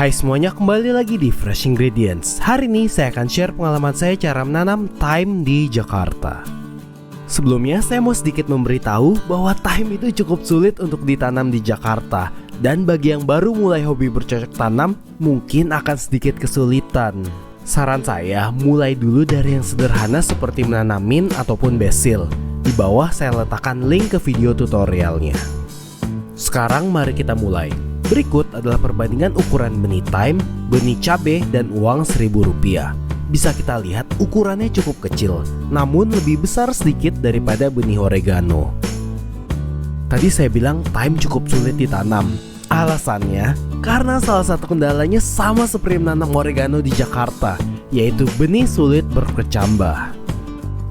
Hai semuanya, kembali lagi di Fresh Ingredients. Hari ini saya akan share pengalaman saya cara menanam thyme di Jakarta. Sebelumnya saya mau sedikit memberitahu bahwa thyme itu cukup sulit untuk ditanam di Jakarta. Dan bagi yang baru mulai hobi bercocok tanam, mungkin akan sedikit kesulitan. Saran saya, mulai dulu dari yang sederhana seperti menanam mint ataupun basil. Di bawah saya letakkan link ke video tutorialnya. Sekarang mari kita mulai. Berikut adalah perbandingan ukuran benih thyme, benih cabai, dan uang Rp1.000. Bisa kita lihat ukurannya cukup kecil, namun lebih besar sedikit daripada benih oregano. Tadi saya bilang thyme cukup sulit ditanam. Alasannya, karena salah satu kendalanya sama seperti menanam oregano di Jakarta, yaitu benih sulit berkecambah.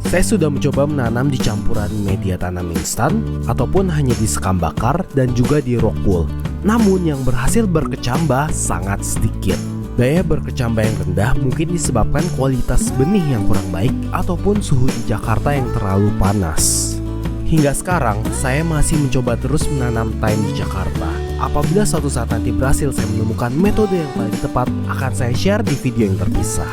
Saya sudah mencoba menanam di campuran media tanam instan ataupun hanya di sekam bakar dan juga di rock wool. Namun yang berhasil berkecambah sangat sedikit. Daya berkecambah yang rendah mungkin disebabkan kualitas benih yang kurang baik ataupun suhu di Jakarta yang terlalu panas. Hingga sekarang saya masih mencoba terus menanam thyme di Jakarta. Apabila suatu saat nanti berhasil saya menemukan metode yang paling tepat, akan saya share di video yang terpisah.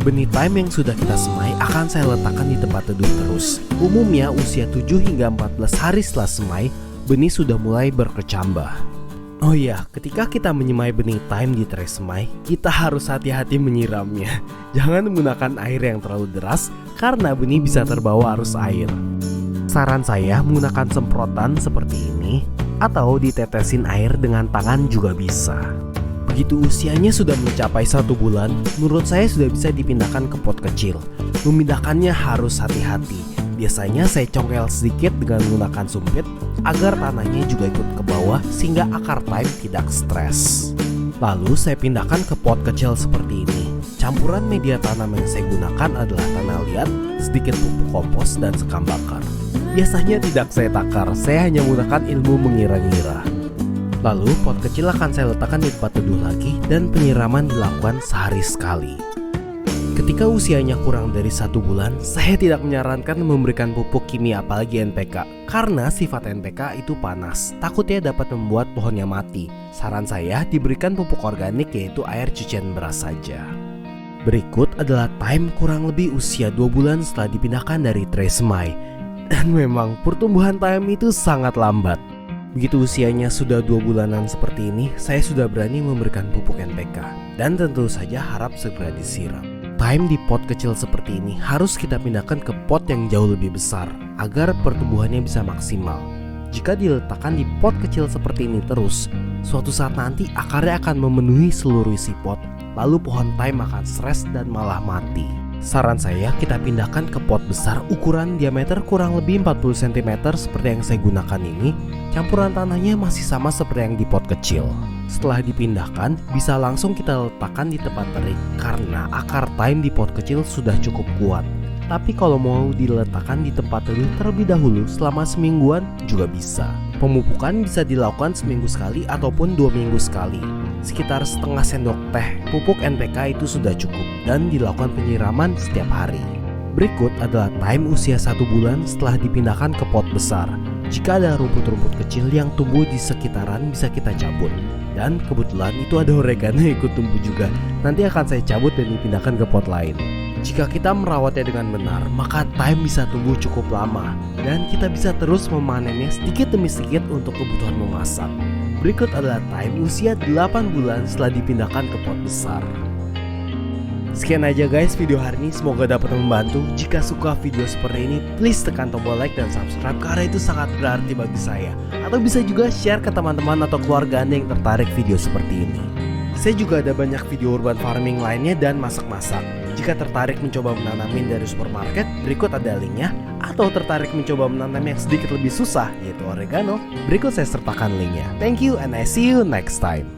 Benih thyme yang sudah kita semai akan saya letakkan di tempat teduh terus. Umumnya usia 7 hingga 14 hari setelah semai, benih sudah mulai berkecambah. Oh iya, ketika kita menyemai benih thyme di tray semai, kita harus hati-hati menyiramnya. Jangan menggunakan air yang terlalu deras karena benih bisa terbawa arus air. Saran saya menggunakan semprotan seperti ini atau ditetesin air dengan tangan juga bisa. Begitu usianya sudah mencapai 1 bulan, menurut saya sudah bisa dipindahkan ke pot kecil. Memindahkannya harus hati-hati. Biasanya saya congkel sedikit dengan menggunakan sumpit agar tanahnya juga ikut ke bawah sehingga akar thyme tidak stres. Lalu saya pindahkan ke pot kecil seperti ini. Campuran media tanam yang saya gunakan adalah tanah liat, sedikit pupuk kompos, dan sekam bakar. Biasanya tidak saya takar, saya hanya menggunakan ilmu mengira-ngira. Lalu pot kecil akan saya letakkan di tempat teduh lagi dan penyiraman dilakukan sehari sekali. Ketika usianya kurang dari 1 bulan, saya tidak menyarankan memberikan pupuk kimia apalagi NPK. Karena sifat NPK itu panas, takutnya dapat membuat pohonnya mati. Saran saya diberikan pupuk organik yaitu air cucian beras saja. Berikut adalah thyme kurang lebih usia 2 bulan setelah dipindahkan dari tray semai. Dan memang pertumbuhan thyme itu sangat lambat. Begitu usianya sudah 2 bulanan seperti ini, saya sudah berani memberikan pupuk NPK. Dan tentu saja harap segera disiram. Thyme di pot kecil seperti ini harus kita pindahkan ke pot yang jauh lebih besar agar pertumbuhannya bisa maksimal. Jika diletakkan di pot kecil seperti ini terus, suatu saat nanti akarnya akan memenuhi seluruh isi pot, lalu pohon thyme akan stres dan malah mati. Saran saya kita pindahkan ke pot besar ukuran diameter kurang lebih 40 cm seperti yang saya gunakan ini. Campuran tanahnya masih sama seperti yang di pot kecil. Setelah dipindahkan, bisa langsung kita letakkan di tempat terik karena akar thyme di pot kecil sudah cukup kuat. Tapi kalau mau diletakkan di tempat teduh terlebih dahulu selama semingguan juga bisa. Pemupukan bisa dilakukan seminggu sekali ataupun 2 minggu sekali. Sekitar setengah sendok teh pupuk NPK itu sudah cukup dan dilakukan penyiraman setiap hari. Berikut adalah thyme usia 1 bulan setelah dipindahkan ke pot besar. Jika ada rumput-rumput kecil yang tumbuh di sekitaran bisa kita cabut. Dan kebetulan itu ada oregano yang ikut tumbuh juga. Nanti akan saya cabut dan dipindahkan ke pot lain. Jika kita merawatnya dengan benar, maka thyme bisa tumbuh cukup lama. Dan kita bisa terus memanennya sedikit demi sedikit untuk kebutuhan memasak. Berikut adalah thyme usia 8 bulan setelah dipindahkan ke pot besar. Sekian aja guys video hari ini, semoga dapat membantu. Jika suka video seperti ini, please tekan tombol like dan subscribe karena itu sangat berarti bagi saya. Atau bisa juga share ke teman-teman atau keluarga Anda yang tertarik video seperti ini. Saya juga ada banyak video urban farming lainnya dan masak-masak. Jika tertarik mencoba menanam mint dari supermarket, berikut ada linknya. Atau tertarik mencoba menanam yang sedikit lebih susah, yaitu oregano, berikut saya sertakan linknya. Thank you and I see you next time.